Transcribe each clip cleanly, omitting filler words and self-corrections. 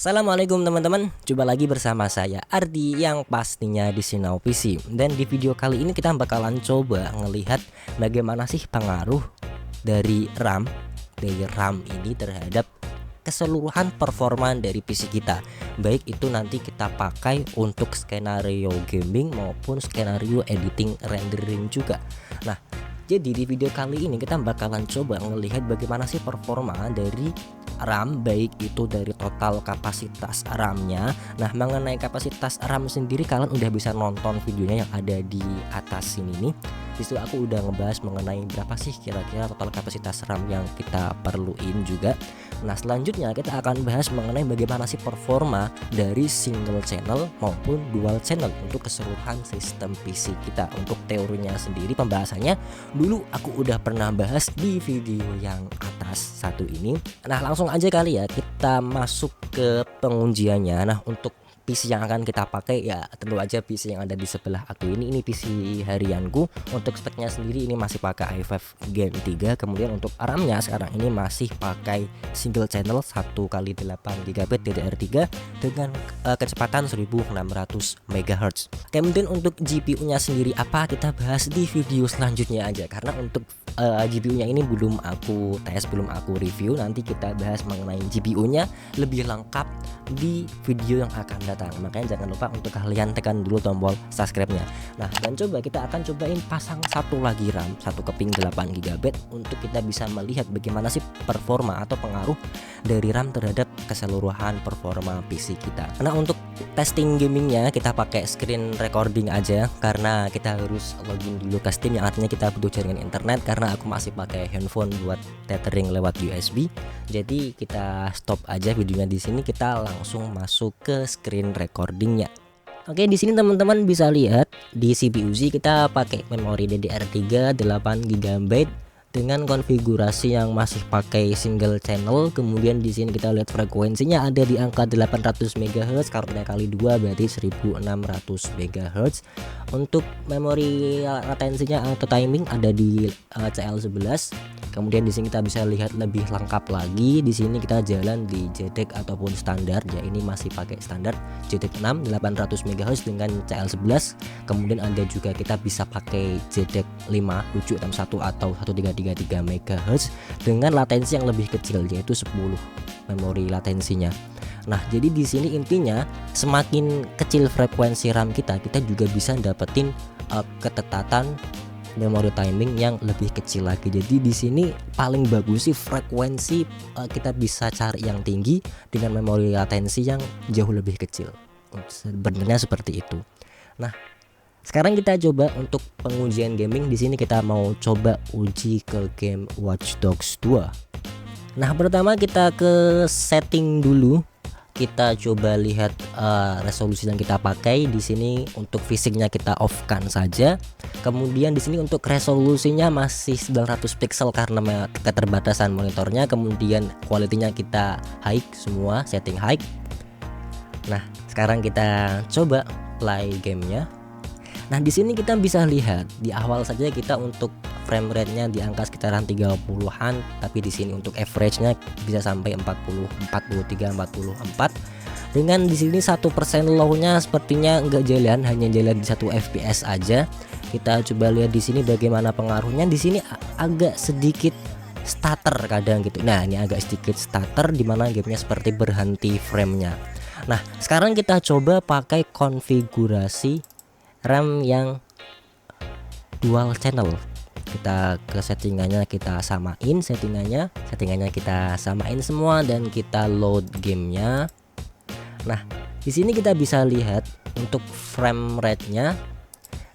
Assalamualaikum teman-teman, jumpa lagi bersama saya Ardi yang pastinya di Sinau PC. Dan di video kali ini kita bakalan coba ngelihat bagaimana sih pengaruh dari RAM ini terhadap keseluruhan performa dari PC kita. Baik itu nanti kita pakai untuk skenario gaming maupun skenario editing rendering juga. Nah, jadi di video kali ini kita bakalan coba ngelihat bagaimana sih performa dari RAM, baik itu dari total kapasitas RAM-nya. Nah, mengenai kapasitas RAM sendiri kalian udah bisa nonton videonya yang ada di atas sini nih. Disitu aku udah ngebahas mengenai berapa sih kira-kira total kapasitas RAM yang kita perluin juga. Nah, selanjutnya kita akan bahas mengenai bagaimana sih performa dari single channel maupun dual channel untuk keseluruhan sistem PC kita. Untuk teorinya sendiri pembahasannya dulu aku udah pernah bahas di video yang atas satu ini. Nah, langsung aja kali ya kita masuk ke pengujiannya. Nah, untuk PC yang akan kita pakai ya tentu aja PC yang ada di sebelah aku ini PC harianku. Untuk speknya sendiri ini masih pakai i5 Gen 3. Kemudian untuk RAM-nya sekarang ini masih pakai single channel 1x8GB DDR3 dengan kecepatan 1600 MHz. Kemudian untuk GPU-nya sendiri apa kita bahas di video selanjutnya aja, karena untuk GPU-nya ini belum aku tes, belum aku review. Nanti kita bahas mengenai GPU-nya lebih lengkap di video yang akan datang. Makanya jangan lupa untuk kalian tekan dulu tombol subscribe-nya. Nah, dan kita akan cobain pasang satu lagi RAM, satu keping 8GB untuk kita bisa melihat bagaimana sih performa atau pengaruh dari RAM terhadap keseluruhan performa PC kita. Nah, untuk testing gamingnya kita pakai screen recording aja karena kita harus login dulu ke Steam, yang artinya kita butuh jaringan internet karena aku masih pakai handphone buat tethering lewat USB. Jadi kita stop aja videonya di sini, kita langsung masuk ke screen recordingnya. Oke, di sini teman-teman bisa lihat di CPU-Z kita pakai memori DDR3 8GB dengan konfigurasi yang masih pakai single channel. Kemudian di sini kita lihat frekuensinya ada di angka 800 MHz, karena kali 2 berarti 1600 MHz. Untuk memori latensinya atau timing ada di CL11. Kemudian di sini kita bisa lihat lebih lengkap lagi. Di sini kita jalan di JEDEC ataupun standar. Ya, ini masih pakai standar JEDEC 6 800 MHz dengan CL11. Kemudian ada juga kita bisa pakai JEDEC 5 761 atau 1333 MHz dengan latensi yang lebih kecil, yaitu 10 memori latensinya. Nah, jadi di sini intinya semakin kecil frekuensi RAM kita juga bisa dapetin ketetatan memori timing yang lebih kecil lagi. Jadi di sini paling bagus sih frekuensi kita bisa cari yang tinggi dengan memori latensi yang jauh lebih kecil. Sebenarnya seperti itu. Nah, sekarang kita coba untuk pengujian gaming. Di sini kita mau coba uji ke game Watch Dogs 2. Nah, pertama kita ke setting dulu. Kita coba lihat resolusi yang kita pakai. Di sini untuk fisiknya kita off-kan saja. Kemudian di sini untuk resolusinya masih 900 pixel karena keterbatasan monitornya. Kemudian quality-nya kita high semua, setting high. Nah, sekarang kita coba play gamenya. Nah, di sini kita bisa lihat di awal saja kita untuk frame rate-nya di angka sekitaran 30-an, tapi di sini untuk average-nya bisa sampai 40, 43, 44. Dengan di sini 1% low-nya sepertinya enggak jalan, hanya jalan di 1 FPS aja. Kita coba lihat di sini bagaimana pengaruhnya. Di sini agak sedikit stutter kadang gitu. Nah, ini agak sedikit stutter di mana gamenya seperti berhenti frame-nya. Nah, sekarang kita coba pakai konfigurasi RAM yang dual channel. Kita ke settingannya kita samain, settingannya kita samain semua dan kita load gamenya. Nah, di sini kita bisa lihat untuk frame rate-nya.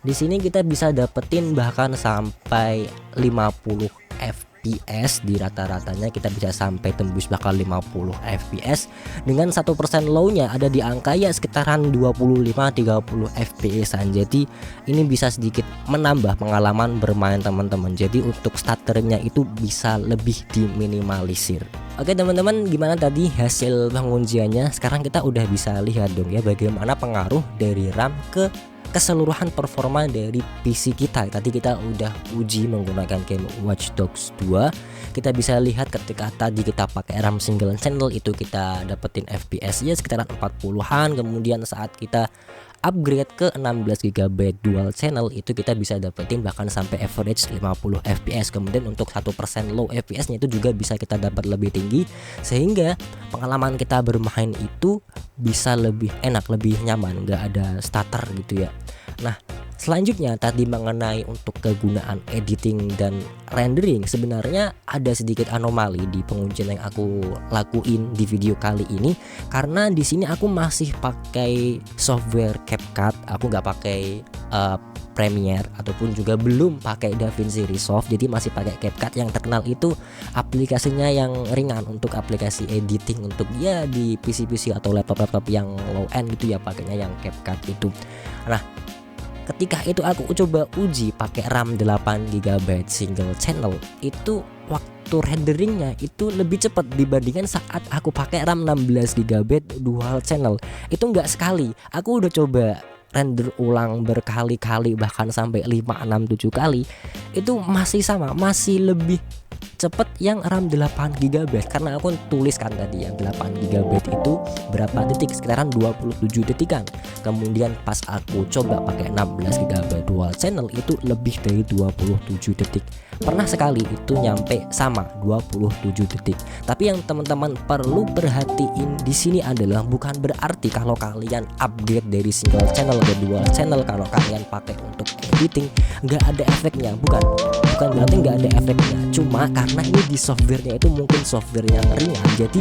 Di sini kita bisa dapetin bahkan sampai 50 FPS di rata-ratanya, kita bisa sampai tembus bakal 50 FPS dengan 1% low-nya ada di angka ya sekitaran 25-30 FPS-an. Jadi ini bisa sedikit menambah pengalaman bermain teman-teman. Jadi untuk stutternya itu bisa lebih diminimalisir. Oke teman-teman, gimana tadi hasil pengujiannya? Sekarang kita udah bisa lihat dong ya bagaimana pengaruh dari RAM ke keseluruhan performa dari PC kita. Tadi kita udah uji menggunakan game Watch Dogs 2. Kita bisa lihat ketika tadi kita pakai RAM single channel itu kita dapetin FPS ya sekitaran 40-an. Kemudian saat kita upgrade ke 16 GB dual channel itu kita bisa dapetin bahkan sampai average 50 fps. Kemudian untuk 1% low fps nya itu juga bisa kita dapat lebih tinggi, sehingga pengalaman kita bermain itu bisa lebih enak, lebih nyaman, nggak ada stutter gitu ya. Nah, selanjutnya tadi mengenai untuk kegunaan editing dan rendering, sebenarnya ada sedikit anomali di pengujian yang aku lakuin di video kali ini, karena di sini aku masih pakai software CapCut, aku nggak pakai Premiere ataupun juga belum pakai DaVinci Resolve, jadi masih pakai CapCut yang terkenal itu aplikasinya yang ringan untuk aplikasi editing untuk ya di PC-PC atau laptop-laptop yang low end gitu ya, pakainya yang CapCut itu. Nah, ketika itu aku coba uji pakai RAM 8 GB single channel, itu waktu renderingnya itu lebih cepat dibandingkan saat aku pakai RAM 16 GB dual channel. Itu enggak sekali, aku udah coba render ulang berkali-kali, bahkan sampai 5, 6, 7 kali, itu masih sama, masih lebih cepet yang RAM 8 GB, karena aku tuliskan tadi yang 8 GB itu berapa detik, sekitaran 27 detikan. Kemudian pas aku coba pakai 16 GB dual channel itu lebih dari 27 detik. Pernah sekali itu nyampe sama 27 detik. Tapi yang teman-teman perlu perhatiin di sini adalah bukan berarti kalau kalian upgrade dari single channel ke dual channel, kalau kalian pakai untuk editing nggak ada efeknya, bukan berarti nggak ada efeknya. Cuma karena ini di softwarenya itu mungkin software yang ringan, jadi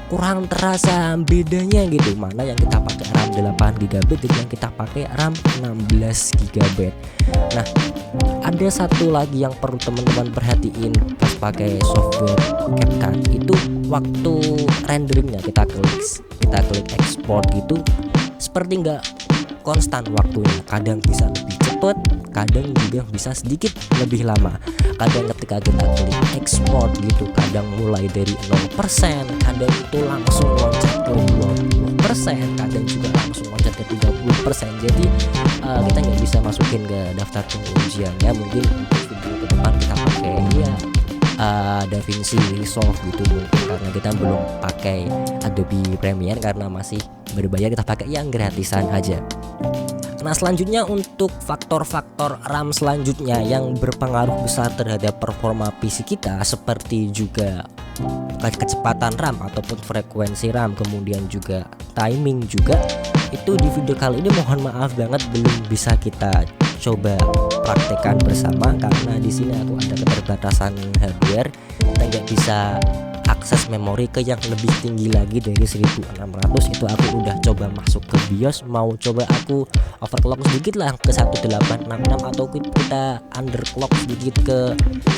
kurang terasa bedanya gitu, mana yang kita pakai RAM 8 GB dan yang kita pakai RAM 16 GB. Nah, ada satu lagi yang perlu teman-teman perhatiin pas pakai software CapCut itu waktu renderingnya kita klik export gitu, seperti nggak konstan waktunya, kadang bisa lebih cepat, kadang juga bisa sedikit lebih lama. Kadang ketika kita klik export gitu, kadang mulai dari 0%, kadang itu langsung loncat ke 20%, kadang juga langsung loncat ke 30%. Jadi kita nggak bisa masukin ke daftar pengujiannya. Mungkin untuk video ke depan kita pakai ya DaVinci Resolve gitu, mungkin karena kita belum pakai Adobe Premiere karena masih berbayar, kita pakai yang gratisan aja. Nah, selanjutnya untuk faktor-faktor RAM selanjutnya yang berpengaruh besar terhadap performa PC kita, seperti juga kecepatan RAM ataupun frekuensi RAM, kemudian juga timing juga, itu di video kali ini mohon maaf banget belum bisa kita coba praktekkan bersama, karena di sini aku ada keterbatasan hardware, kita nggak bisa akses memori ke yang lebih tinggi lagi dari 1600. Itu aku udah coba masuk ke BIOS, mau coba aku overclock sedikit lah ke 1866 atau kita underclock sedikit ke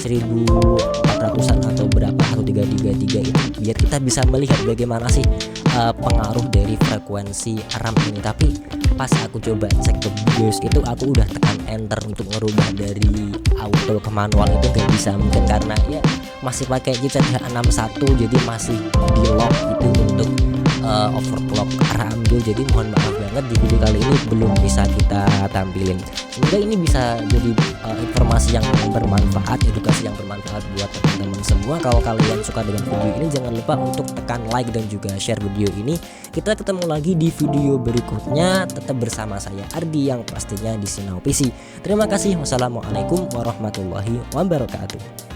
1400-an atau berapa, 1333 itu, biar kita bisa melihat bagaimana sih pengaruh dari frekuensi RAM ini. Tapi pas aku coba cek ke BIOS itu aku udah tekan enter untuk ngerubah dari auto ke manual, itu gak bisa, mungkin karena ya masih pakai chipset H61 jadi masih di lock gitu untuk overclock RAM dulu. Jadi mohon maaf banget di video kali ini belum bisa kita tampilin. Semoga ini bisa jadi informasi yang bermanfaat, edukasi yang bermanfaat buat teman-teman semua. Kalau kalian suka dengan video ini jangan lupa untuk tekan like dan juga share video ini. Kita ketemu lagi di video berikutnya, tetap bersama saya Ardi yang pastinya di Sinau PC. Terima kasih. Wassalamualaikum warahmatullahi wabarakatuh.